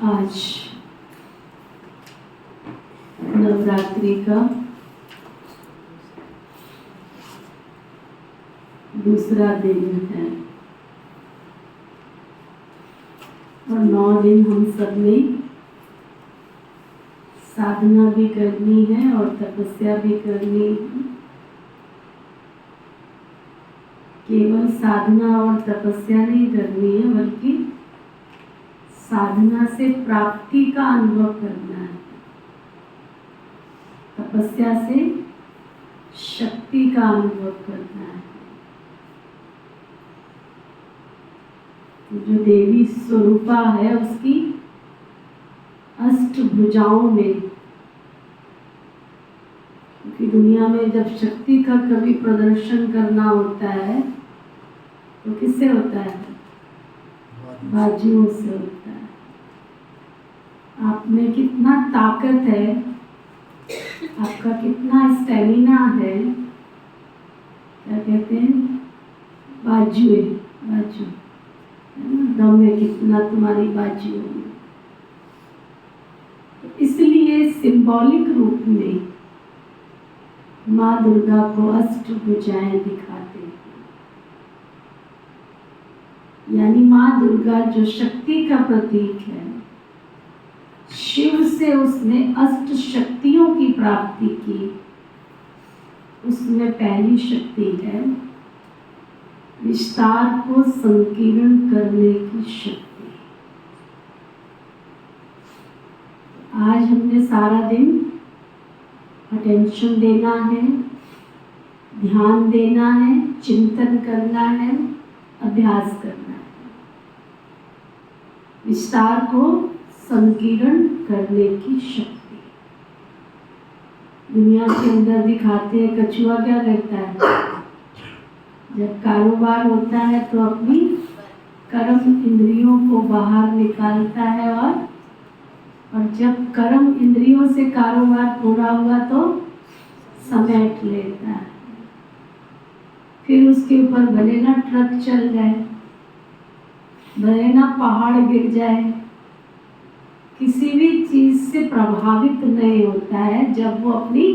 आज नवरात्रि का दूसरा दिन है और 9 दिन हम सब ने साधना भी करनी है और तपस्या भी करनी है। केवल साधना और तपस्या नहीं करनी है, बल्कि साधना से प्राप्ति का अनुभव करना है, तपस्या से शक्ति का अनुभव करना है। जो देवी स्वरूपा है उसकी अष्टभुजाओं में, क्योंकि दुनिया में जब शक्ति का कभी प्रदर्शन करना होता है तो किससे होता है? बाजुओं से होता है। आप में कितना ताकत है, आपका कितना स्टेमिना है, क्या कहते हैं? बाजुए, बाजू है ना, दम में कितना तुम्हारी बाजुओं में। तो इसलिए सिंबॉलिक रूप में माँ दुर्गा को अष्टभुजाएं दिखाते हैं। यानी माँ दुर्गा जो शक्ति का प्रतीक है, शिव से उसने अष्ट शक्तियों की प्राप्ति की। उसमें पहली शक्ति है विस्तार को संकीर्ण करने की शक्ति। आज हमने सारा दिन अटेंशन देना है, ध्यान देना है, चिंतन करना है, अभ्यास करना है। विस्तार को संकीर्ण करने की शक्ति। दुनिया के अंदर दिखाते हैं कछुआ क्या करता है? जब कारोबार होता है तो अपनी कर्म इंद्रियों को बाहर निकालता है और जब कर्म इंद्रियों से कारोबार पूरा हुआ तो समेट लेता है। फिर उसके ऊपर भले ना ट्रक चल जाए, भले ना पहाड़ गिर जाए, किसी भी चीज से प्रभावित नहीं होता है जब वो अपनी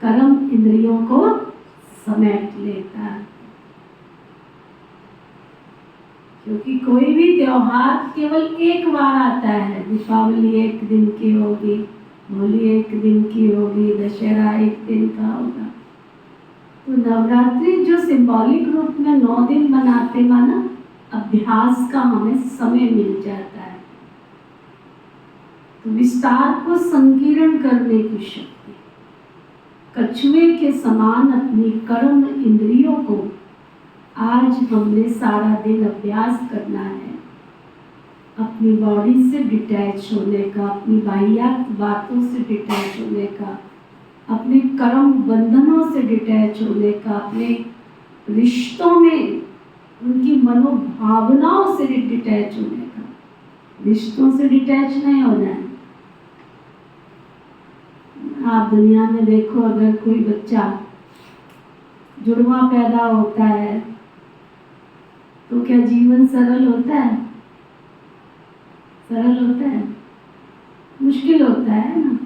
कर्म इंद्रियों को समेट लेता है। क्योंकि कोई भी त्योहार केवल एक बार आता है। दीपावली एक दिन की होगी, होली एक दिन की होगी, दशहरा एक दिन का होगा। तो नवरात्रि जो सिंबॉलिक रूप में 9 दिन मनाते माना, अभ्यास का हमें समय मिल जाता है। तो विस्तार को संकीर्ण करने की शक्ति, कछुए के समान अपनी कर्म इंद्रियों को आज हमने सारा दिन अभ्यास करना है। अपनी बॉडी से डिटैच होने का, अपनी बाह्यात बातों से डिटैच होने का, अपने कर्म बंधनों से डिटैच होने का, अपने रिश्तों में उनकी मनोभावनाओं से डिटैच होने का। रिश्तों से डिटैच नहीं होना है। आप दुनिया में देखो, अगर कोई बच्चा जुड़वा पैदा होता है तो क्या जीवन सरल होता है? सरल होता है? मुश्किल होता है ना,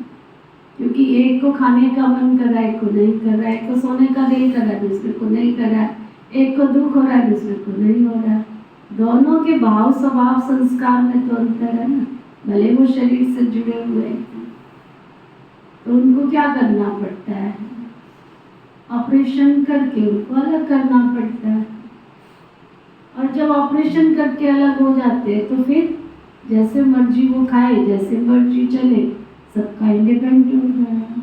क्योंकि एक को खाने का मन कर रहा है, एक को नहीं कर रहा है, एक को सोने का दिल कर रहा है, दूसरे को नहीं कर रहा है, एक को दुख हो रहा है, दूसरे को नहीं हो रहा है। दोनों के भाव स्वभाव संस्कार में तो अंतर है ना, भले वो शरीर से जुड़े हुए हैं। तो उनको क्या करना पड़ता है? ऑपरेशन करके उनको अलग करना पड़ता है। और जब ऑपरेशन करके अलग हो जाते हैं तो फिर जैसे मर्जी वो खाए, जैसे मर्जी चले, सबका इंडिपेंडेंट होता है।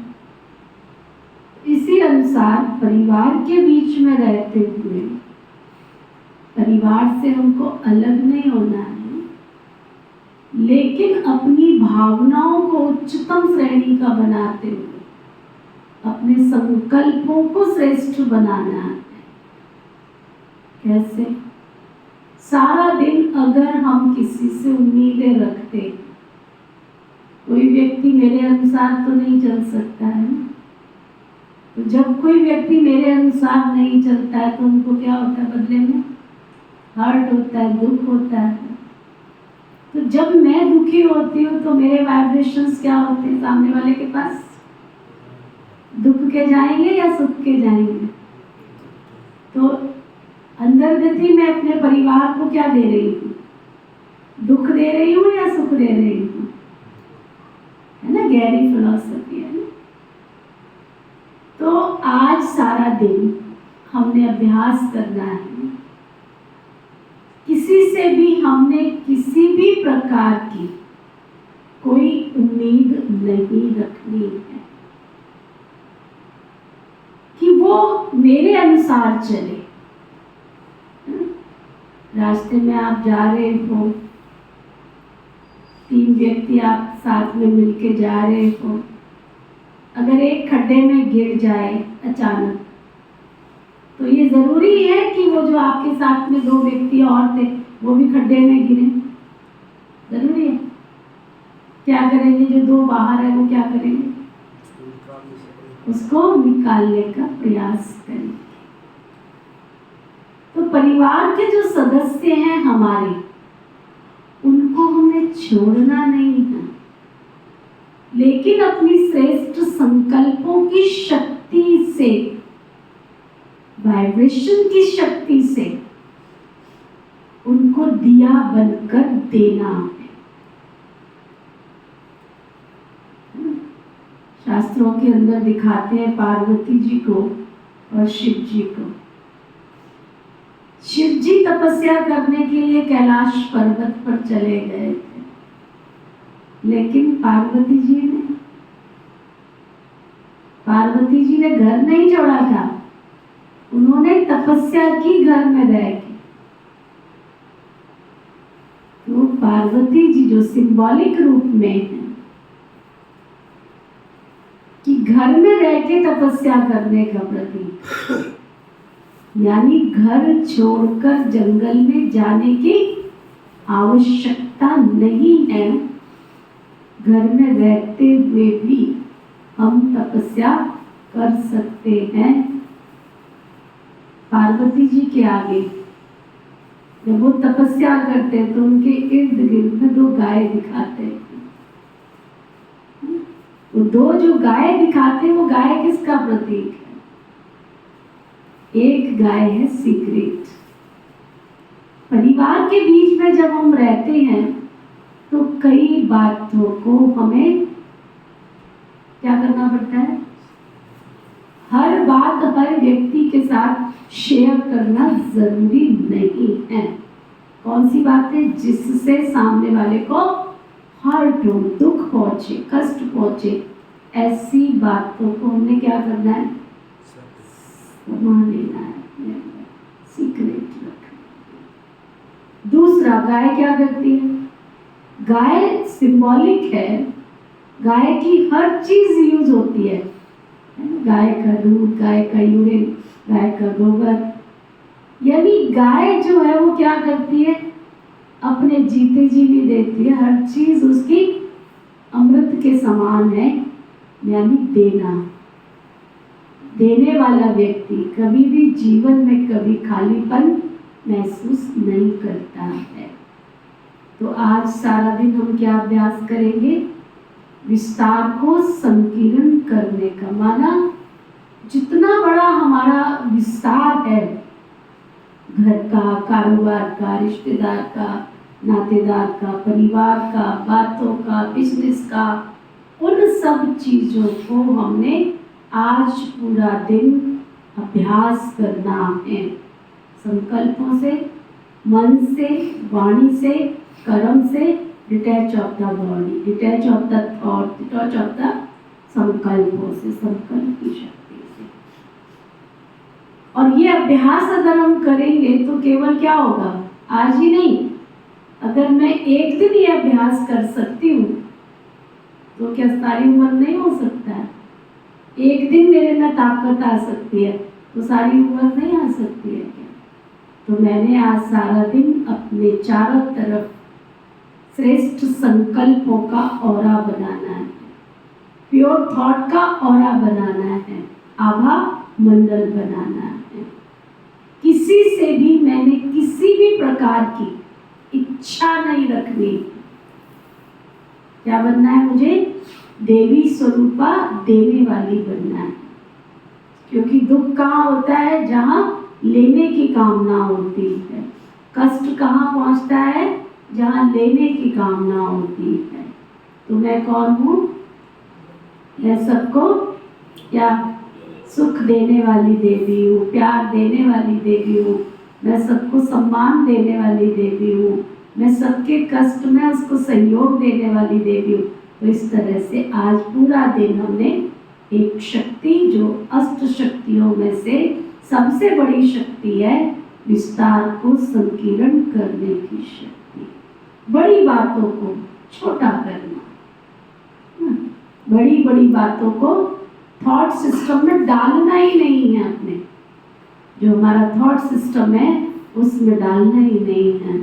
इसी अनुसार परिवार के बीच में रहते हुए परिवार से हमको अलग नहीं होना है, लेकिन अपनी भावनाओं को उच्चतम श्रेणी का बनाते हुए अपने संकल्पों को श्रेष्ठ बनाना है। कैसे? सारा दिन अगर हम किसी से उम्मीदें रखते, कोई व्यक्ति मेरे अनुसार तो नहीं चल सकता है। तो जब कोई व्यक्ति मेरे अनुसार नहीं चलता है तो उनको क्या होता है? बदले में हर्ट होता है, दुख होता है। तो जब मैं दुखी होती हूँ तो मेरे वाइब्रेशंस क्या होते हैं सामने वाले के पास? दुख के जाएंगे या सुख के जाएंगे? तो अंदर गति में अपने परिवार को क्या दे रही हूँ? दुख दे रही हूँ या सुख दे रही हूँ? है ना, गहरी फिलॉसफी है ना। तो आज सारा दिन हमने अभ्यास करना है, किसी से भी हमने किसी भी प्रकार की कोई उम्मीद नहीं रखनी है कि वो मेरे अनुसार चले। रास्ते में आप जा रहे हो, 3 व्यक्ति आप साथ में मिलके जा रहे हो, अगर एक खड्डे में गिर जाए अचानक, तो ये जरूरी है कि वो जो आपके साथ में 2 व्यक्ति और थे वो भी खड्डे में गिरे? जरूरी है? क्या करेंगे? जो 2 बाहर है वो क्या करेंगे? उसको निकालने का प्रयास करेंगे। तो परिवार के जो सदस्य हैं हमारे, उनको हमें छोड़ना नहीं है, लेकिन अपनी श्रेष्ठ संकल्पों की शक्ति से, वाइब्रेशन की शक्ति से उनको दिया बनकर देना है। शास्त्रों के अंदर दिखाते हैं पार्वती जी को और शिव जी को। शिव जी तपस्या करने के लिए कैलाश पर्वत पर चले गए थे, लेकिन पार्वती जी ने घर नहीं छोड़ा था, उन्होंने तपस्या की घर में रह के। तो पार्वती जी जो सिंबॉलिक रूप में है कि घर में रह के तपस्या करने का प्रतीक, यानी घर छोड़कर जंगल में जाने की आवश्यकता नहीं है। घर में रहते हुए भी हम तपस्या कर सकते हैं। पार्वती जी के आगे जब वो तपस्या करते हैं तो उनके इर्द गिर्द में 2 गाय दिखाते हैं। वो 2 जो गाय दिखाते हैं, वो गाय किसका प्रतीक है? एक गाय है सीक्रेट। परिवार के बीच में जब हम रहते हैं तो कई बातों को हमें क्या करना पड़ता है? हर बात हर व्यक्ति के साथ शेयर करना जरूरी नहीं है। कौन सी बातें जिससे सामने वाले को हर्ट हो, दुख पहुंचे, कष्ट पहुंचे, ऐसी बातों को हमने क्या करना है? मान लेना है, सीक्रेट रखना। दूसरा, गाय क्या करती है? गाय सिंबॉलिक है, गाय की हर चीज यूज होती है। गाय का दूध, गाय का यूरिन, गाय का गोबर, यानी गाय जो है वो क्या करती है? अपने जीते जी भी देती है, हर चीज उसकी अमृत के समान है, यानी देना। देने वाला व्यक्ति कभी भी जीवन में कभी खालीपन महसूस नहीं करता है। तो आज सारा दिन हम क्या अभ्यास करेंगे? विस्तार को संकीर्ण करने का। माना जितना बड़ा हमारा विस्तार है, घर का, कारोबार का, रिश्तेदार का, नातेदार का, परिवार का, बातों का, बिजनेस का, उन सब चीजों को हमने आज पूरा दिन अभ्यास करना है। संकल्पों से, मन से, वाणी से, कर्म से, detach of the body, detach of the thought, detach of the संकल्पों से, संकल्प की शक्ति से। और ये अभ्यास अगर हम करेंगे तो केवल क्या होगा? आज ही नहीं, अगर मैं एक दिन ये अभ्यास कर सकती हूँ तो क्या सारी उम्र नहीं हो सकता है? एक दिन मेरे में ताकत आ सकती है तो सारी उम्र नहीं आ सकती है क्या? तो मैंने आज सारा दिन अपने चारों तरफ श्रेष्ठ संकल्पों का ऑरा बनाना है, प्योर थॉट का ऑरा बनाना है, आभा मंडल बनाना है। किसी से भी मैंने किसी भी प्रकार की इच्छा नहीं रखनी क्या बनना है मुझे? देवी स्वरूपा, देने वाली बनना है। क्योंकि दुख कहाँ होता है? जहाँ लेने की कामना होती है। कष्ट कहाँ पहुँचता है? जहाँ लेने की कामना होती है। तो मैं कौन हूँ? मैं सबको क्या सुख देने वाली देवी हूँ, प्यार देने वाली देवी हूँ, मैं सबको सम्मान देने वाली देवी हूँ, मैं सबके कष्ट में उसको सहयोग देने वाली देवी हूँ। तो इस तरह से आज पूरा दिन हमने एक शक्ति जो अष्ट शक्तियों में से सबसे बड़ी शक्ति है, विस्तार को संकीर्ण करने की शक्ति, बड़ी बातों को छोटा करना, बड़ी बड़ी बातों को थॉट सिस्टम में डालना ही नहीं है। अपने जो हमारा थॉट सिस्टम है उसमें डालना ही नहीं है।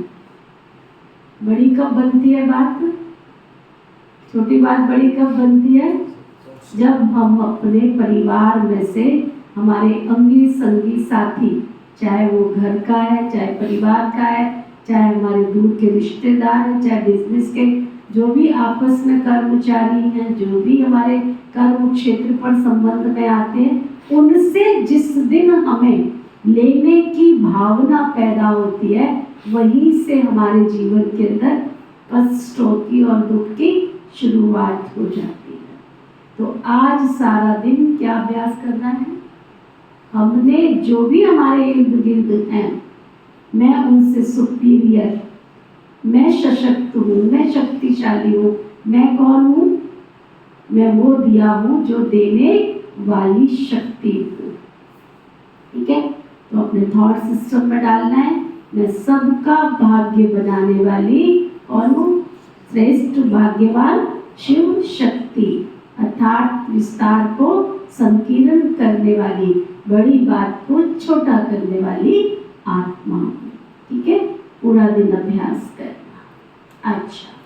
बड़ी कब बनती है बात? छोटी बात बड़ी कब बनती है? जब हम अपने परिवार में से हमारे अंगी संगी साथी, चाहे वो घर का है, चाहे परिवार का है, चाहे हमारे दूर के रिश्तेदार हैं, चाहे बिजनेस के जो भी आपस में कर्मचारी हैं, जो भी हमारे कर्म क्षेत्र पर संबंध में आते हैं, उनसे जिस दिन हमें लेने की भावना पैदा होती है, वहीं से हमारे जीवन के अंदर कष्टों की और दुख की शुरुआत हो जाती है। तो आज सारा दिन क्या अभ्यास करना है? हमने जो भी हमारे इर्द गिर्द हैं, मैं उनसे सुपीरियर, मैं सशक्त हूँ, मैं शक्तिशाली हूँ, मैं कौन हूँ? मैं वो दिया हूँ जो देने वाली शक्ति हूँ। ठीक है? तो अपने थॉट सिस्टम में डालना है, मैं सबका भाग्य बनाने वाली कौन हूँ? श्रेष्ठ भाग्यवान शिव शक्ति, अर्थात विस्तार को संकीर्ण करने वाली, बड़ी बात को छोटा करने वाली आत्मा। ठीक है? पूरा दिन अभ्यास करना। अच्छा।